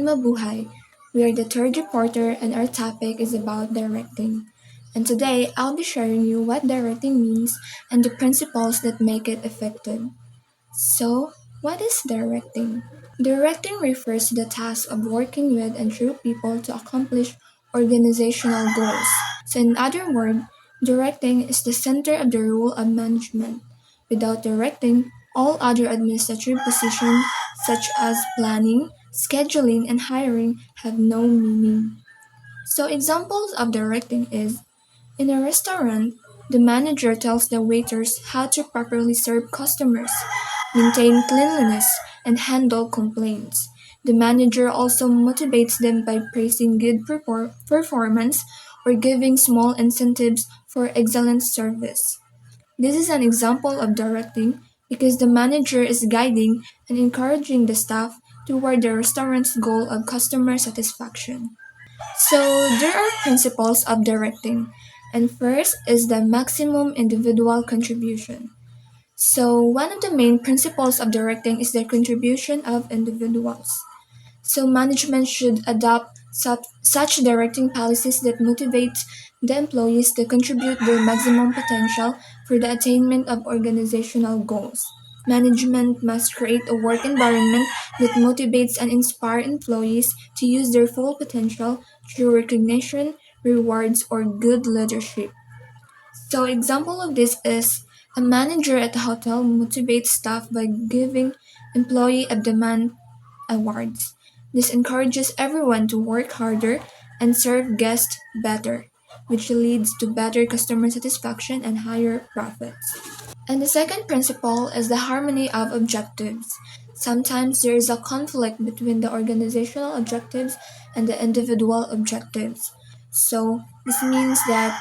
Mabuhay. We are the third reporter and our topic is about directing. And today I'll be sharing you what directing means and the principles that make it effective. So, what is directing? Directing refers to the task of working with and through people to accomplish organizational goals. So, in other words, directing is the center of the role of management. Without directing, all other administrative positions such as planning, scheduling, and hiring have no meaning. So, examples of directing is in a restaurant, the manager tells the waiters how to properly serve customers, maintain cleanliness, and handle complaints. The manager also motivates them by praising good performance or giving small incentives for excellent service. This is an example of directing because the manager is guiding and encouraging the staff toward the restaurant's goal of customer satisfaction. So there are principles of directing, and first is the maximum individual contribution. So one of the main principles of directing is the contribution of individuals. So management should adopt such directing policies that motivate the employees to contribute their maximum potential for the attainment of organizational goals. Management must create a work environment that motivates and inspires employees to use their full potential through recognition, rewards, or good leadership. So example of this is a manager at a hotel motivates staff by giving employee a demand awards. This encourages everyone to work harder and serve guests better, which leads to better customer satisfaction and higher profits. And the second principle is the harmony of objectives. Sometimes there is a conflict between the organizational objectives and the individual objectives. So this means that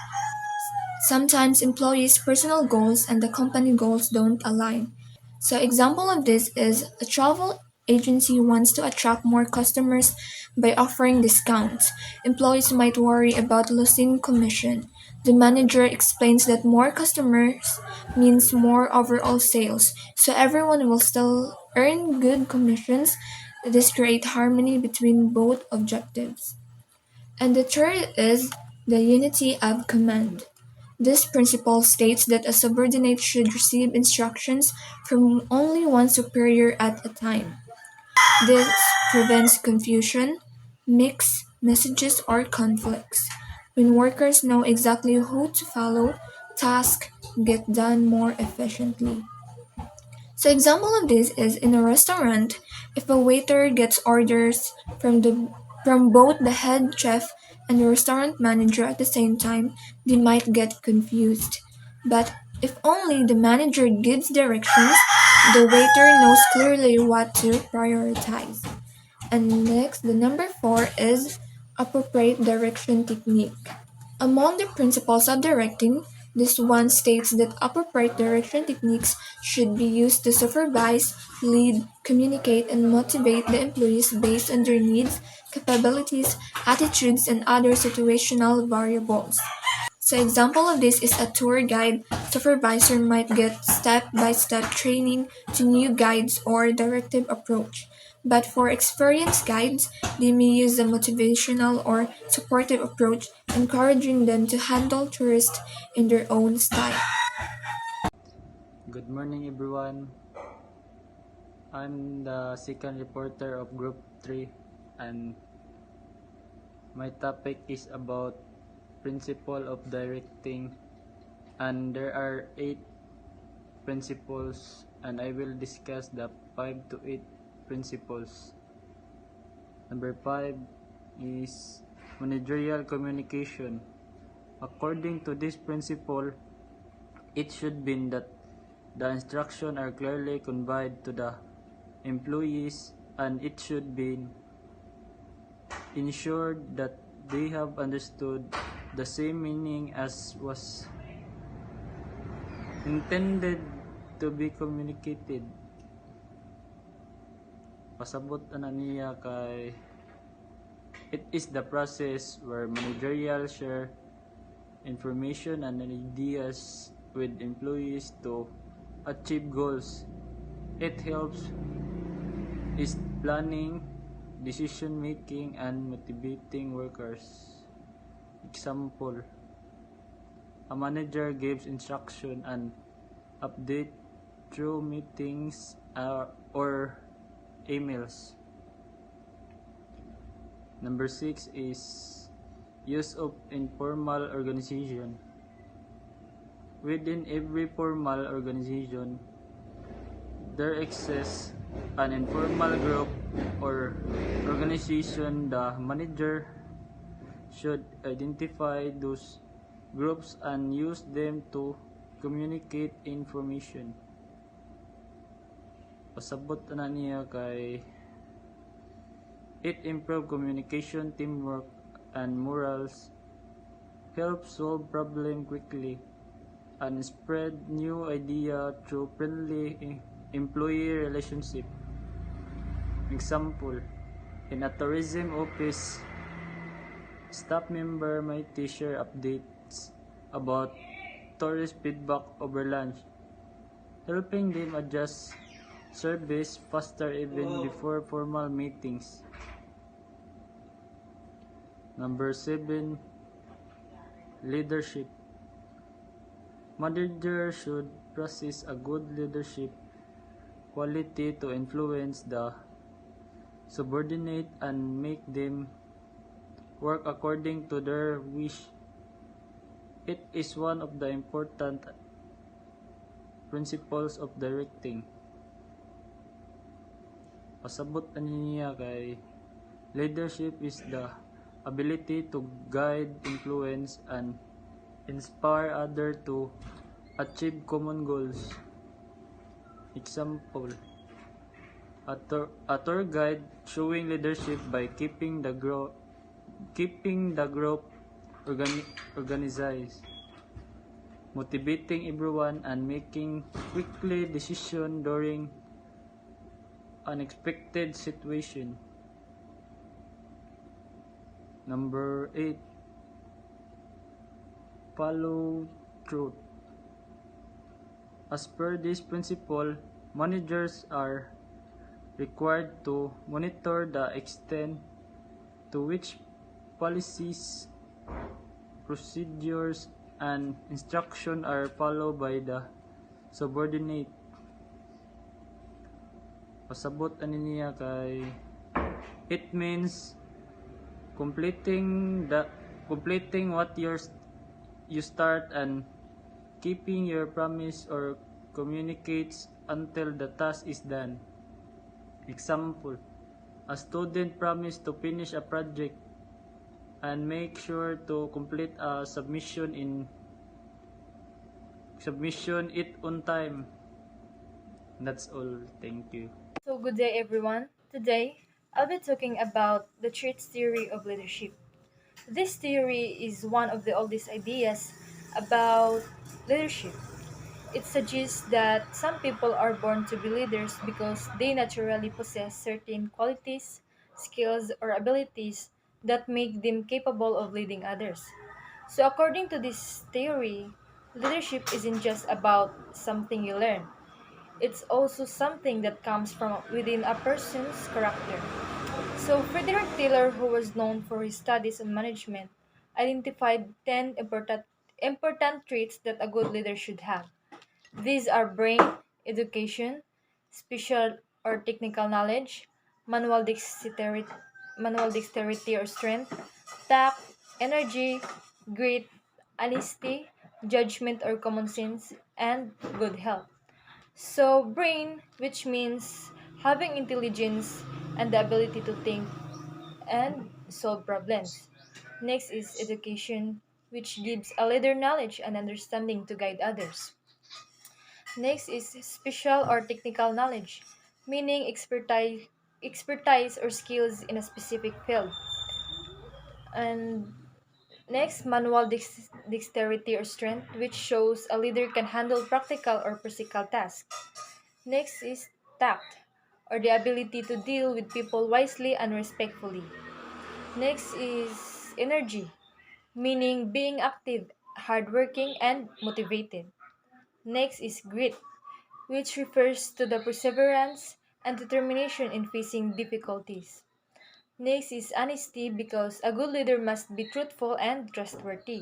sometimes employees' personal goals and the company goals don't align. So example of this is a travel agency wants to attract more customers by offering discounts. Employees might worry about losing commission. The manager explains that more customers means more overall sales, so everyone will still earn good commissions. This creates harmony between both objectives. And the third is the unity of command. This principle states that a subordinate should receive instructions from only one superior at a time. This prevents confusion, mixed messages, or conflicts. When workers know exactly who to follow, tasks get done more efficiently. So example of this is in a restaurant, if a waiter gets orders from both the head chef and the restaurant manager at the same time, they might get confused. But if only the manager gives directions, the waiter knows clearly what to prioritize. And next, the number 4 is appropriate direction technique. Among the principles of directing, this one states that appropriate direction techniques should be used to supervise, lead, communicate, and motivate the employees based on their needs, capabilities, attitudes, and other situational variables. So example of this is a tour guide supervisor might get step-by-step training to new guides or directive approach. But for experienced guides, they may use a motivational or supportive approach, encouraging them to handle tourists in their own style. Good morning, everyone. I'm the second reporter of Group 3, and my topic is about principle of directing, and there are 8 principles, and I will discuss the 5 to 8 principles. Number 5 is managerial communication. According to this principle, it should be that the instructions are clearly conveyed to the employees, and it should be ensured that they have understood the same meaning as was intended to be communicated. Pasabot ana niya kay it is the process where managerial share information and ideas with employees to achieve goals. It helps is planning, decision making, and motivating workers. Example, a manager gives instruction and update through meetings or emails. Number 6 is use of informal organization. Within every formal organization, there exists an informal group or organization. The manager should identify those groups and use them to communicate information. Pasabot na niya kay it improve communication, teamwork, and morals, help solve problem quickly, and spread new idea through friendly employee relationship. Example, in a tourism office, staff member might share updates about tourist feedback over lunch, helping them adjust service faster even before formal meetings. Number 7, leadership. Manager should practice a good leadership quality to influence the subordinate and make them work according to their wish. It is one of the important principles of directing. Pasabot na niya kay leadership is the ability to guide, influence, and inspire others to achieve common goals. Example, a tour guide showing leadership by keeping the group organized, motivating everyone, and making quickly decision during unexpected situation. Number 8, follow through. As per this principle, managers are required to monitor the extent to which policies, procedures, and instructions are followed by the subordinate. Pasabot ani niya kay it means completing what you start and keeping your promise or communicates until the task is done. Example, a student promised to finish a project and make sure to complete a submission it on time. That's all. Thank you. So, good day everyone. Today, I'll be talking about the traits theory of leadership. This theory is one of the oldest ideas about leadership. It suggests that some people are born to be leaders because they naturally possess certain qualities, skills, or abilities that make them capable of leading others. So, according to this theory, leadership isn't just about something you learn, it's also something that comes from within a person's character. So, Frederick Taylor, who was known for his studies on management, identified 10 important traits that a good leader should have. These are brain, education, special or technical knowledge, manual dexterity, manual dexterity or strength, tact, energy, grit, honesty, judgment or common sense, and good health. So, brain, which means having intelligence and the ability to think and solve problems. Next is education, which gives a leader knowledge and understanding to guide others. Next is special or technical knowledge, meaning expertise or skills in a specific field. And next, manual dexterity or strength, which shows a leader can handle practical or physical tasks. Next is tact, or the ability to deal with people wisely and respectfully. Next is energy, meaning being active, hardworking, and motivated. Next is grit, which refers to the perseverance and determination in facing difficulties. Next is honesty because a good leader must be truthful and trustworthy.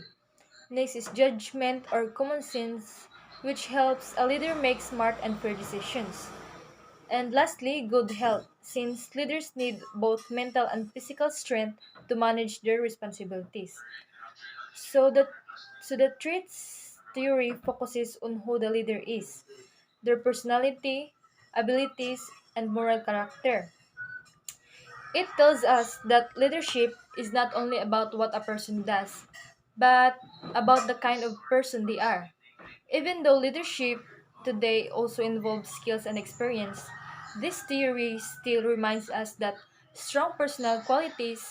Next is judgment or common sense, which helps a leader make smart and fair decisions. And lastly, good health, since leaders need both mental and physical strength to manage their responsibilities. So the so the traits theory focuses on who the leader is, their personality, abilities, and moral character. It tells us that leadership is not only about what a person does, but about the kind of person they are. Even though leadership today also involves skills and experience, this theory still reminds us that strong personal qualities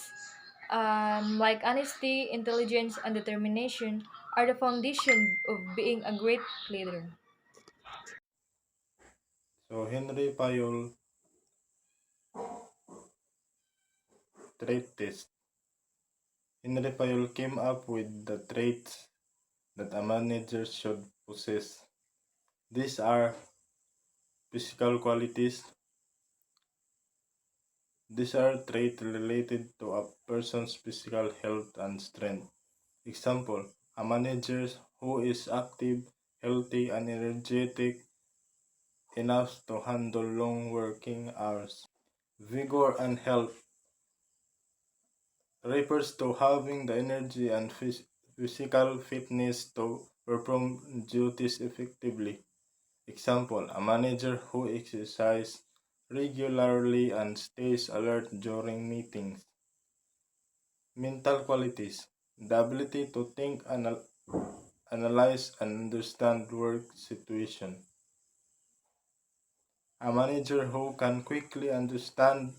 like honesty, intelligence, and determination are the foundation of being a great leader. So Henry Payol trait test. Henry Payol came up with the traits that a manager should possess. These are physical qualities. These are traits related to a person's physical health and strength. Example, a manager who is active, healthy, and energetic enough to handle long working hours. Vigor and health refers to having the energy and physical fitness to perform duties effectively. Example, a manager who exercises regularly and stays alert during meetings. Mental qualities, the ability to think, analyze, and understand work situation. A manager who can quickly understand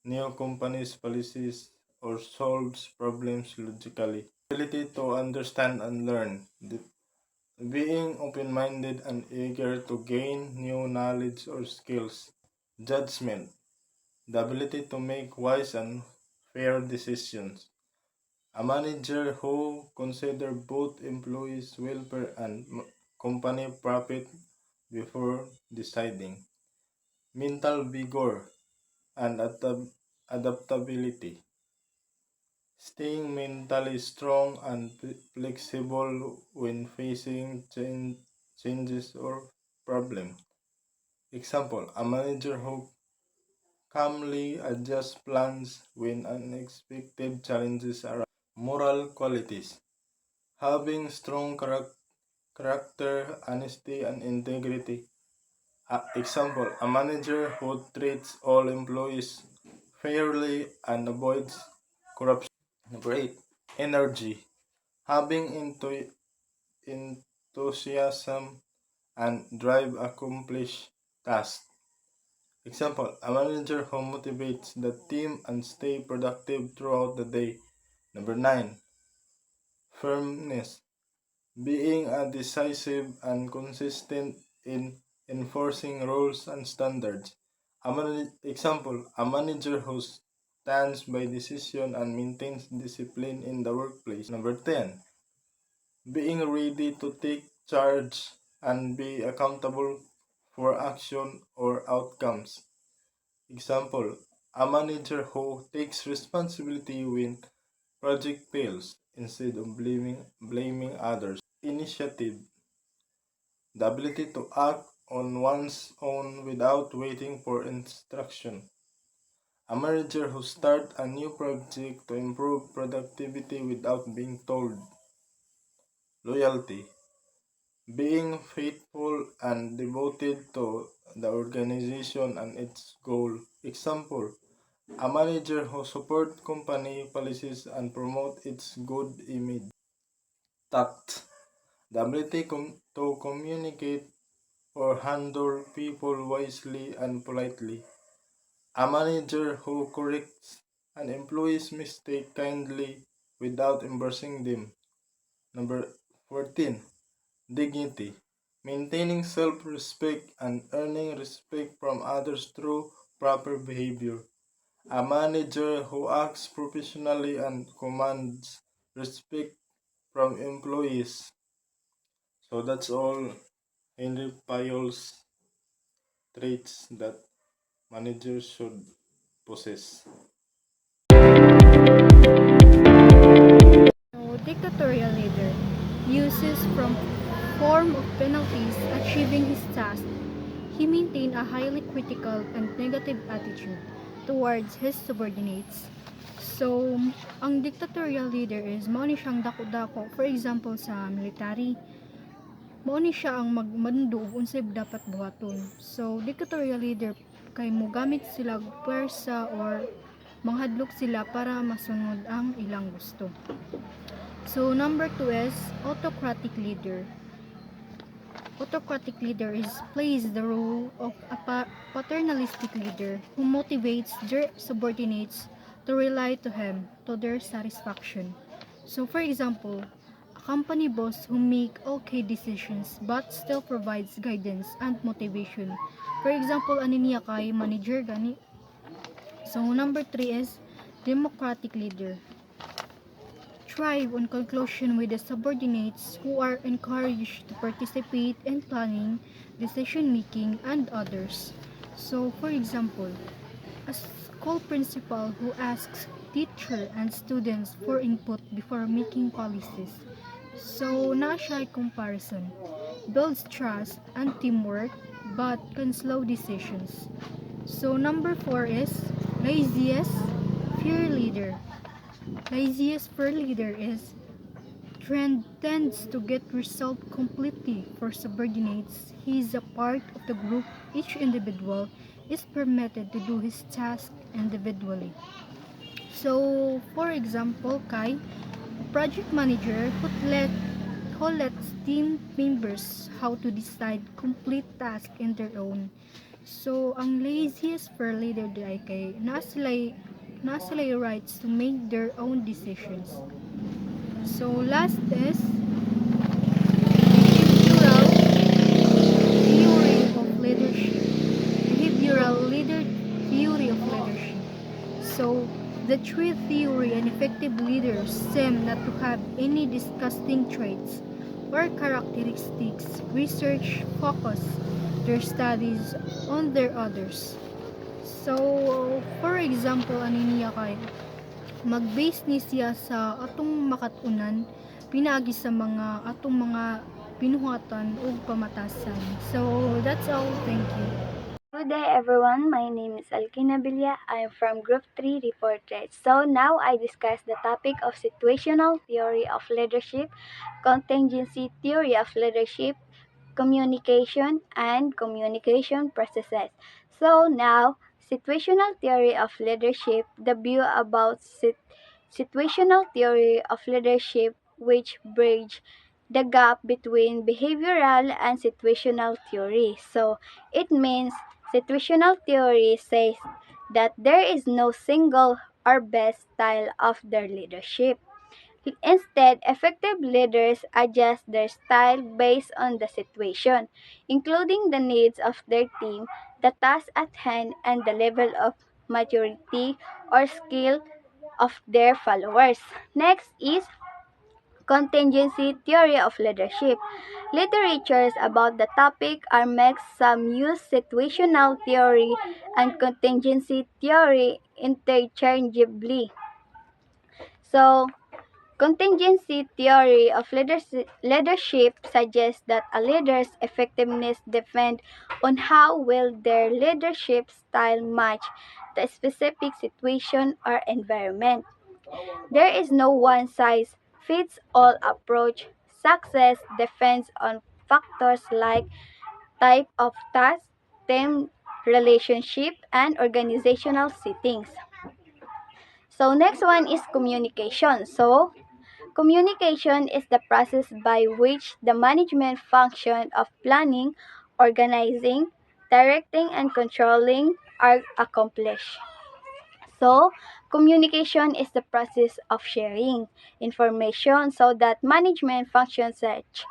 new companies' policies or solves problems logically. Ability to understand and learn. Being open-minded and eager to gain new knowledge or skills. Judgment. The ability to make wise and fair decisions. A manager who considers both employees' welfare and company profit before deciding. Mental vigor and adaptability. Staying mentally strong and flexible when facing changes or problems. Example, a manager who calmly adjusts plans when unexpected challenges arise. Moral qualities. Having strong character, honesty, and integrity. Example, a manager who treats all employees fairly and avoids corruption. Number 8. Energy. Having enthusiasm and drive accomplish tasks. Example, a manager who motivates the team and stay productive throughout the day. Number 9. Firmness. Being a decisive and consistent in enforcing rules and standards. Example, a manager who stands by decision and maintains discipline in the workplace. Number 10. Being ready to take charge and be accountable for action or outcomes. Example, a manager who takes responsibility when project fails instead of blaming others. Initiative, the ability to act on one's own without waiting for instruction. A manager who starts a new project to improve productivity without being told. Loyalty, being faithful and devoted to the organization and its goal. Example, a manager who supports company policies and promotes its good image. Tact, the ability to communicate or handle people wisely and politely. A manager who corrects an employee's mistake kindly without embarrassing them. Number 14. Dignity. Maintaining self-respect and earning respect from others through proper behavior. A manager who acts professionally and commands respect from employees. So that's all Henry Payol's traits that managers should possess. achieving his task, he maintained a highly critical and negative attitude towards his subordinates. So, ang dictatorial leader is mao ni siyang dako-dako. For example, sa military, mao ni siya ang magmando ug unsay dapat buhaton. So, dictatorial leader kay mogamit sila og pwersa or manghadlok sila para masunod ang ilang gusto. So, number 2 is autocratic leader. Autocratic leader plays the role of a paternalistic leader who motivates their subordinates to rely to him to their satisfaction. So for example, a company boss who make okay decisions but still provides guidance and motivation. For example, ani niya kay manager gani. So number 3 is democratic leader. Thrive on conclusion with the subordinates who are encouraged to participate in planning, decision making, and others. So, for example, a school principal who asks teacher and students for input before making policies. So, na siya comparison. Builds trust and teamwork but can slow decisions. So, number 4 is laziest fear leader. Laziest per leader is trend tends to get resolved completely for subordinates. He is a part of the group. Each individual is permitted to do his task individually. So, for example, Kai, project manager who lets team members how to decide complete task in their own. So, ang laziest per leader di ay kay na sila rights to make their own decisions. So, last is behavioral leader theory of leadership. So, the three theory and effective leaders seem not to have any disgusting traits or characteristics. Research focus their studies on their others. So, for example, ani niya kay mag-base ni siya sa atong makatunan pinaagi sa mga atong mga pinuhatan ug pamatasan. So, that's all. Thank you. Good day everyone, my name is Alkina Bilya. I am from Group 3 Reporters. So now I discuss the topic of situational theory of leadership, contingency theory of leadership, communication, and communication processes. So now, situational theory of leadership, the view about situational theory of leadership which bridge the gap between behavioral and situational theory. So it means situational theory says that there is no single or best style of their leadership. Instead, effective leaders adjust their style based on the situation, including the needs of their team, the task at hand, and the level of maturity or skill of their followers. Next is contingency theory of leadership. Literatures about the topic are mixed. Some use situational theory and contingency theory interchangeably. So, contingency theory of leadership suggests that a leader's effectiveness depends on how well their leadership style match the specific situation or environment. There is no one-size-fits-all approach. Success depends on factors like type of task, team relationship, and organizational settings. So next one is communication. So communication is the process by which the management function of planning, organizing, directing, and controlling are accomplished. So, communication is the process of sharing information so that management functions such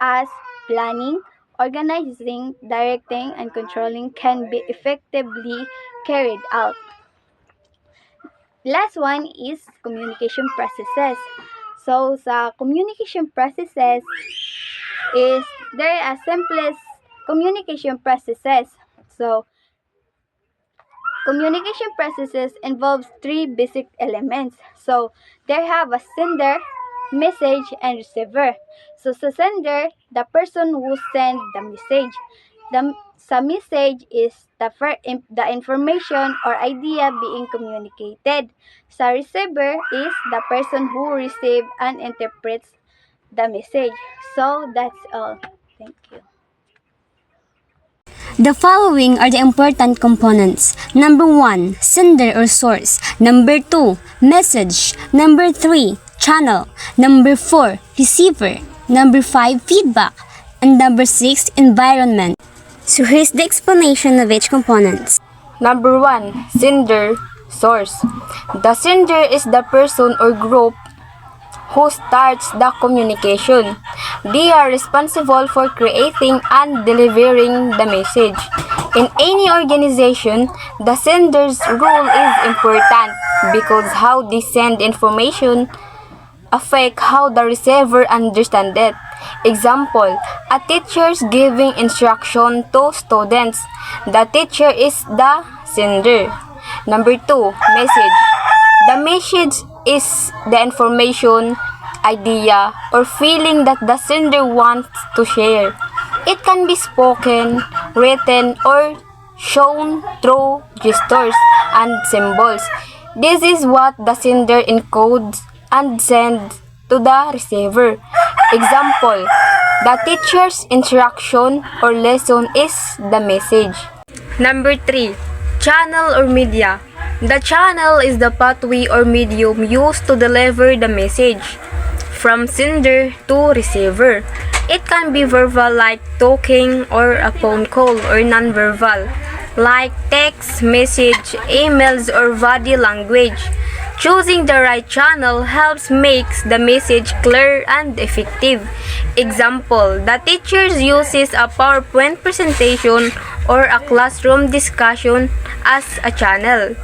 as planning, organizing, directing, and controlling can be effectively carried out. Last one is communication processes. So, sa communication processes is there are simplest communication processes. So, communication processes involves three basic elements. So, they have a sender, message, and receiver. So sa sender, the person who send the message. Sa message is the information or idea being communicated. Sa receiver is the person who receive and interprets the message. So that's all. Thank you. The following are the important components. Number 1, sender or source. Number 2, message. Number 3, channel. Number 4, receiver. Number 5, feedback. And number 6, environment. So here's the explanation of each component. Number 1, sender, source. The sender is the person or group who starts the communication. They are responsible for creating and delivering the message. In any organization, the sender's role is important because how they send information affect how the receiver understands it. Example, a teacher's giving instruction to students. The teacher is the sender. Number 2, message. The message is the information, idea, or feeling that the sender wants to share. It can be spoken, written, or shown through gestures and symbols. This is what the sender encodes and sends to the receiver. Example, the teacher's instruction or lesson is the message. Number 3, channel or media. The channel is the pathway or medium used to deliver the message from sender to receiver. It can be verbal like talking or a phone call or non-verbal like text, message, emails or body language. Choosing the right channel helps makes the message clear and effective. Example, the teacher uses a PowerPoint presentation or a classroom discussion as a channel.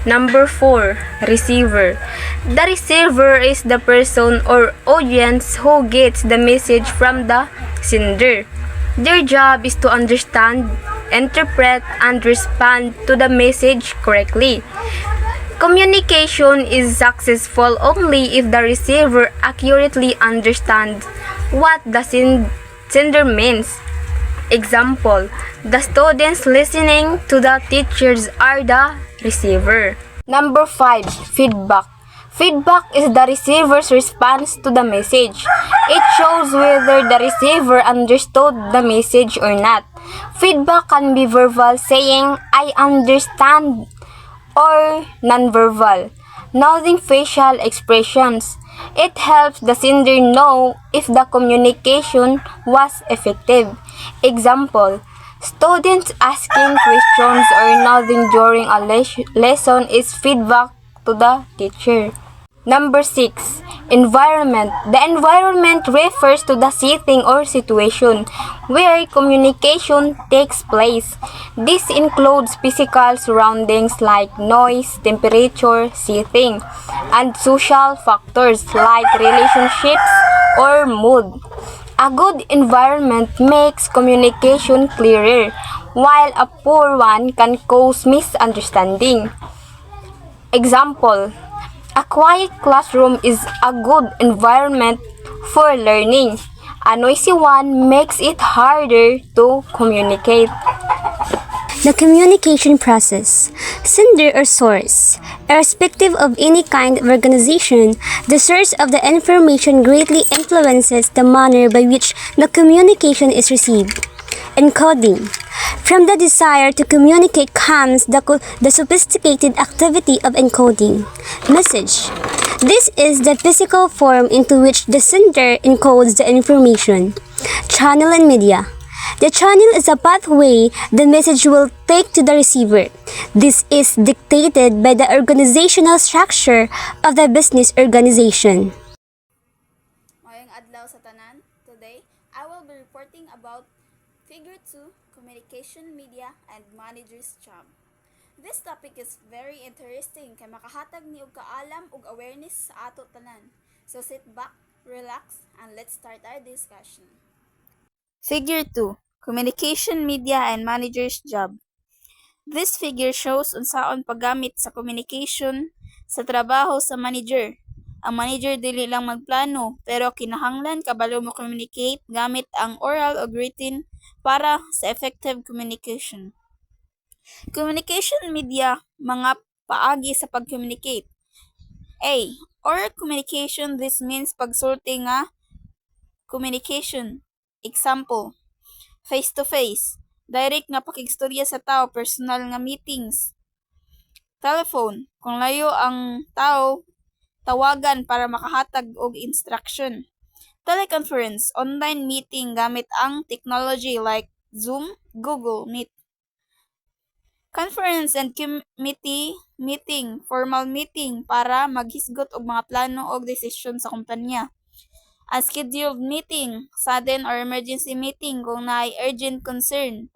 Number 4, receiver. The receiver is the person or audience who gets the message from the sender. Their job is to understand, interpret, and respond to the message correctly. Communication is successful only if the receiver accurately understands what the sender means. Example, the students listening to the teachers are the receiver. Number 5, feedback. Feedback is the receiver's response to the message. It shows whether the receiver understood the message or not. Feedback can be verbal, saying, "I understand," or nonverbal, noting facial expressions. It helps the sender know if the communication was effective. Example, students asking questions or nodding during a lesson is feedback to the teacher. Number 6, environment. The environment refers to the setting or situation where communication takes place. This includes physical surroundings like noise, temperature, setting, and social factors like relationships or mood. A good environment makes communication clearer, while a poor one can cause misunderstanding. Example, a quiet classroom is a good environment for learning. A noisy one makes it harder to communicate. The communication process. Sender or source. Irrespective of any kind of organization, the source of the information greatly influences the manner by which the communication is received. Encoding. From the desire to communicate comes the sophisticated activity of encoding. Message. This is the physical form into which the sender encodes the information. Channel and media. The channel is a pathway the message will take to the receiver. This is dictated by the organizational structure of the business organization. Mayong adlaw sa tanan. Today, I will be reporting about Figure 2, Communication, Media, and Manager's Job. This topic is very interesting kay makahatag ni og kaalam ug awareness sa ato tanan. So sit back, relax, and let's start our discussion. Figure 2, Communication, Media, and Manager's Job. This figure shows unsaon paggamit sa communication sa trabaho sa manager. Ang manager dili lang magplano, pero kinahanglan kabalo mo communicate gamit ang oral o written para sa effective communication. Communication media, mga paagi sa pag-communicate. A. Oral communication, this means pagsulti nga communication. Example, face-to-face, direct nga pakigstorya sa tao, personal nga meetings. Telephone, kung layo ang tao, tawagan para makahatag og instruction. Teleconference, online meeting gamit ang technology like Zoom, Google Meet. Conference and committee meeting, formal meeting para maghisgot og mga plano og desisyon sa kumpanya. A scheduled meeting, sudden or emergency meeting kung naay urgent concern.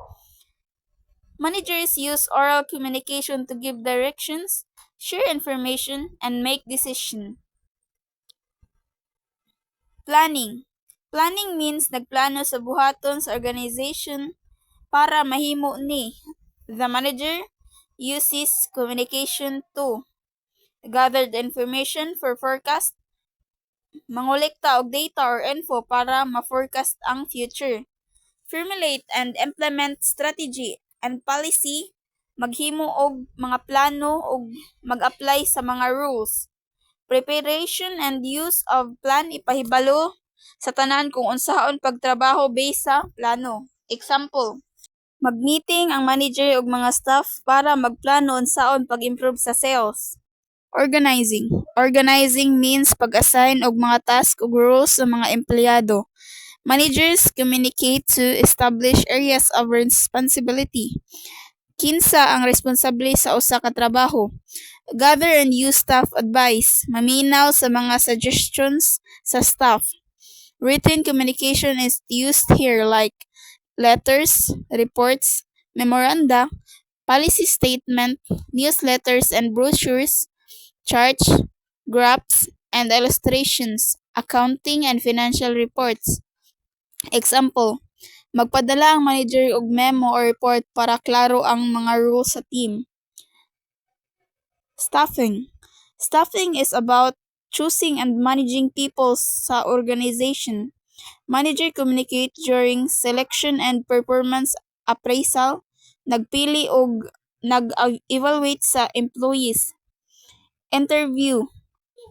Managers use oral communication to give directions, share information, and make decisions. Planning. Planning means nagplano sa buhaton sa organization para mahimo ni. The manager uses communication to gather the information for forecast, mangolekta og data or info para ma-forecast ang future. Formulate and implement strategy and policy, maghimo og mga plano ug mag-apply sa mga rules. Preparation and use of plan, ipahibalo sa tanan kung unsaon pagtrabaho based sa plano. Example, mag-meeting ang manager ug mga staff para magplano unsaon pag-improve sa sales. Organizing. Organizing means pag-assign og mga task ug roles sa mga empleyado. Managers communicate to establish areas of responsibility. Kinsa ang responsable sa usa ka trabaho. Gather and use staff advice. Maminaw sa mga suggestions sa staff. Written communication is used here like letters, reports, memoranda, policy statement, newsletters and brochures, charts, graphs, and illustrations, accounting and financial reports. Example, magpadala ang manager og memo or report para klaro ang mga rules sa team. Staffing. Staffing is about choosing and managing people sa organization. Manager communicate during selection and performance appraisal, nagpili og nag-evaluate sa employees. Interview.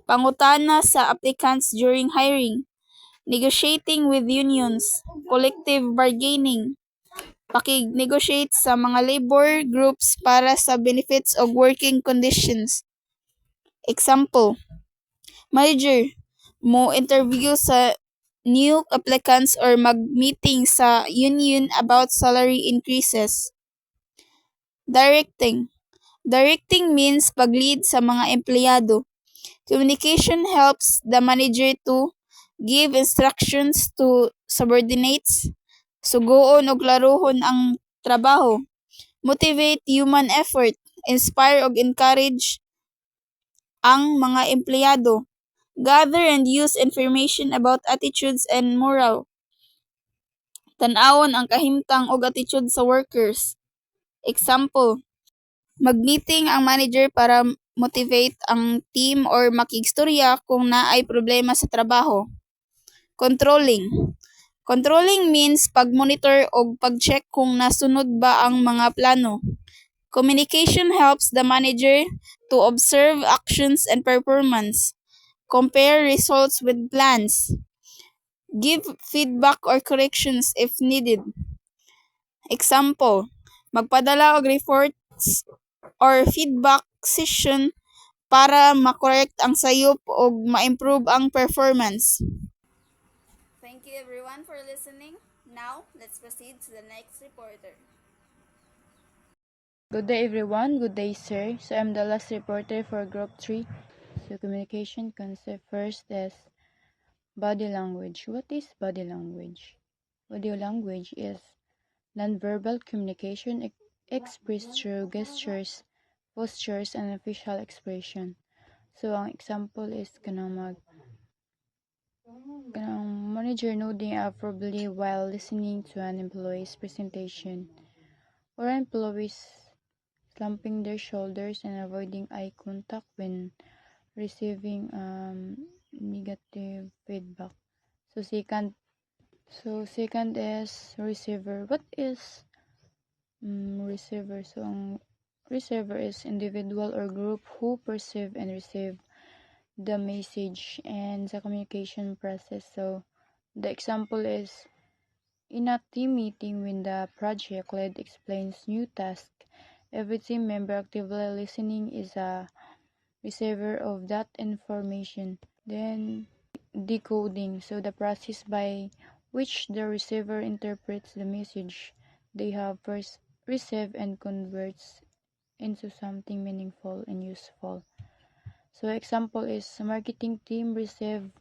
Pangutana sa applicants during hiring. Negotiating with unions, collective bargaining, pakig-negotiate sa mga labor groups para sa benefits o working conditions. Example, manager, mo interview sa new applicants or mag-meeting sa union about salary increases. Directing. Directing means pag-lead sa mga empleyado. Communication helps the manager to give instructions to subordinates, sugoon og laruhon ang trabaho, motivate human effort, inspire og encourage ang mga empleyado, gather and use information about attitudes and moral, tan-awon ang kahimtang og attitude sa workers. Example, mag-meeting ang manager para motivate ang team or makigstorya kung naay problema sa trabaho. Controlling. Controlling means pag-monitor o pag-check kung nasunod ba ang mga plano. Communication helps the manager to observe actions and performance, compare results with plans, give feedback or corrections if needed. Example, magpadala og reports or feedback session para makorek ang sayop o ma-improve ang performance. Thank you everyone for listening. Now, let's proceed to the next reporter. Good day everyone, good day sir. So I'm the last reporter for group 3. So communication concept first is body language. What is body language? Body language is nonverbal communication expressed through gestures, postures, and facial expression. So ang example is kanang manager nodding approvingly while listening to an employee's presentation, or employees slumping their shoulders and avoiding eye contact when receiving So second is receiver. What is receiver? So ang receiver is individual or group who perceive and receive the message and the communication process. So the example is in a team meeting when the project lead explains new task, every team member actively listening is a receiver of that information. Then decoding, so the process by which the receiver interprets the message they have first received and converts into something meaningful and useful. So example is marketing team receive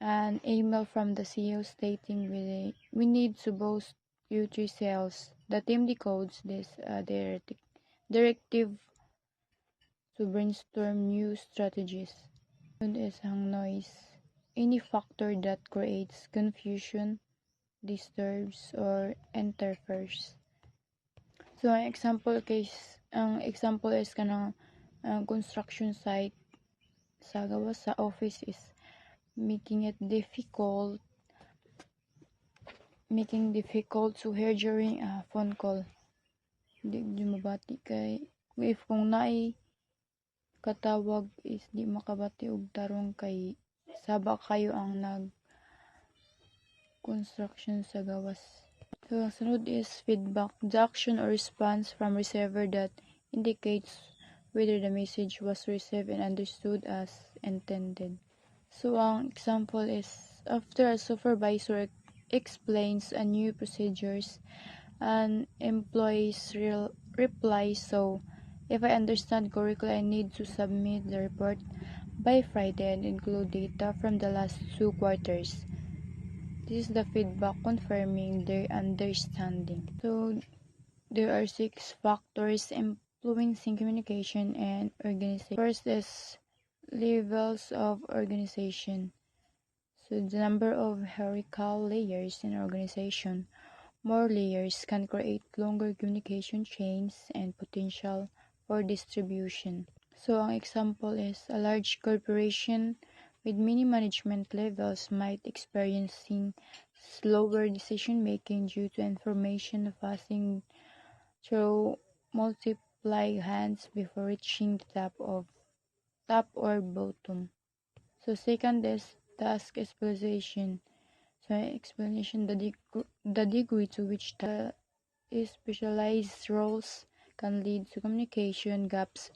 an email from the CEO stating we need to boost Q3 sales. The team decodes this directive to brainstorm new strategies. Yun is ang noise. Any factor that creates confusion, disturbs, or interferes. So ang example is kanang construction site sa gawas sa office is making difficult to hear during a phone call. Di mabati kay if kung naay katawag is di makabati og tarong kay saba kayo ang nag construction sa gawas. So ang sunod is feedback, the action or response from receiver that indicates whether the message was received and understood as intended. So ang example is after a supervisor explains a new procedures, an employee's reply, so if I understand correctly, I need to submit the report by Friday and include data from the last 2 quarters. This is the feedback confirming their understanding. So there are 6 factors influencing communication and organization. First is levels of organization. So the number of hierarchical layers in an organization. More layers can create longer communication chains and potential for distribution. So ang example is a large corporation with many management levels might experiencing slower decision making due to information passing through multiple hands before reaching the top or bottom. So second is task specialization. So explanation the degree to which the specialized roles can lead to communication gaps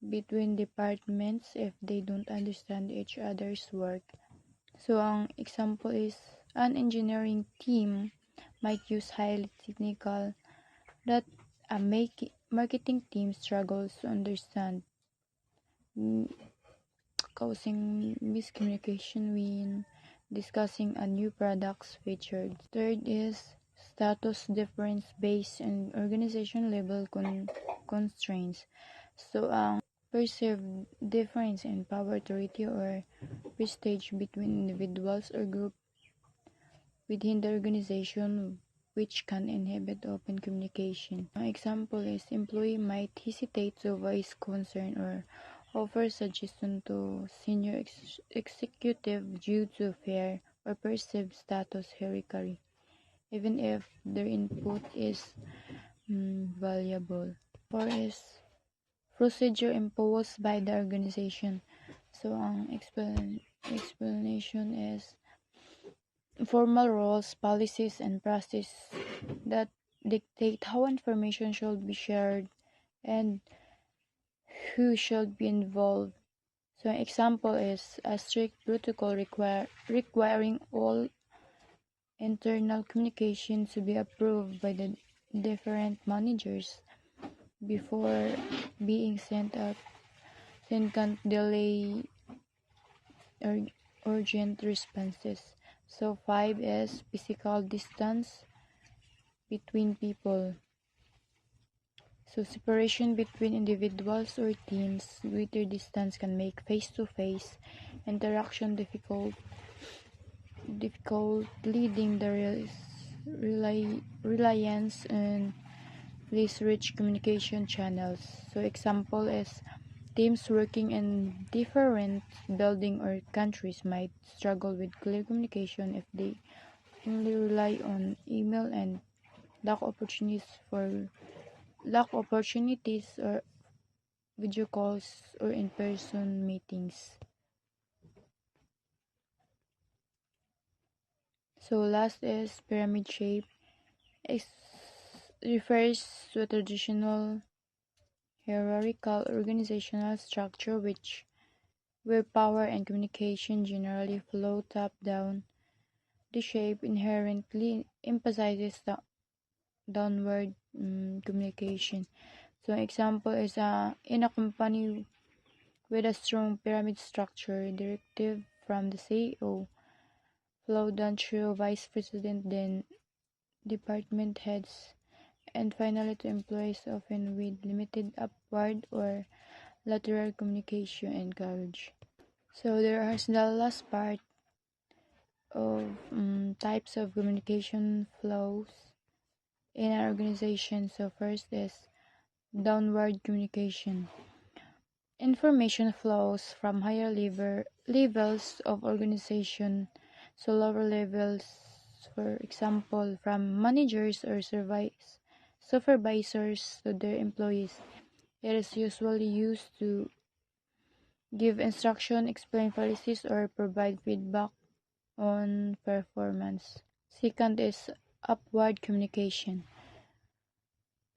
between departments if they don't understand each other's work. So ang example is an engineering team might use highly technical that a marketing team struggles to understand, causing miscommunication when discussing a new product's features. Third is status difference based on organization level constraints. So ang perceived difference in power, authority, or prestige between individuals or group within the organization which can inhibit open communication. An example is employee might hesitate to voice concern or offer suggestion to senior executive due to fear or perceived status hierarchy, even if their input is valuable. 4 is procedure imposed by the organization. So ang explanation is formal rules, policies, and practices that dictate how information should be shared and who should be involved. So an example is a strict protocol requiring all internal communication to be approved by the different managers before being sent out. Can delay urgent responses. So 5 is physical distance between people. So separation between individuals or teams, greater distance can make face-to-face interaction difficult, leading the reliance on less rich communication channels. So example is Teams working in different buildings or countries might struggle with clear communication if they only rely on email and lack opportunities or video calls or in-person meetings. So last is pyramid shape. It refers to a traditional hierarchical organizational structure where power and communication generally flow top down. The shape inherently emphasizes the downward communication. So example is in a company with a strong pyramid structure, directive from the CEO flow down through vice president, then department heads, and finally to employees, often with limited upward or lateral communication encouraged. So there is the last part of types of communication flows in an organization. So first is downward communication. Information flows from higher levels of organization to lower levels, for example, from managers or supervisors to their employees. It is usually used to give instruction, explain policies, or provide feedback on performance. Second is upward communication.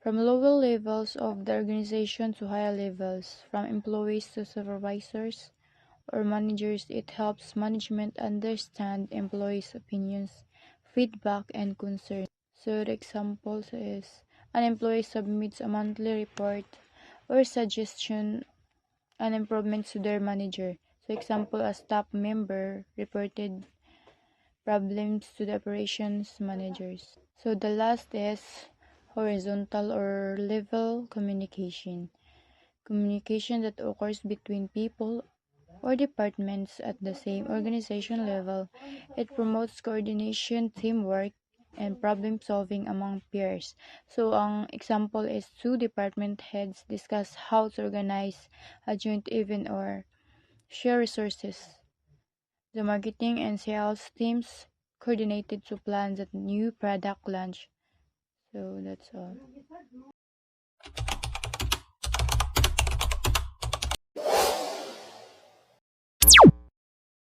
From lower levels of the organization to higher levels, from employees to supervisors or managers, it helps management understand employees' opinions, feedback, and concerns. So the examples is an employee submits a monthly report or suggestion and improvements to their manager. So example, a staff member reported problems to the operations managers. So the last is horizontal or level communication. Communication that occurs between people or departments at the same organization level. It promotes coordination, teamwork, and problem solving among peers. So ang example is two department heads discuss how to organize a joint event or share resources. The marketing and sales teams coordinated to plan the new product launch. So that's all.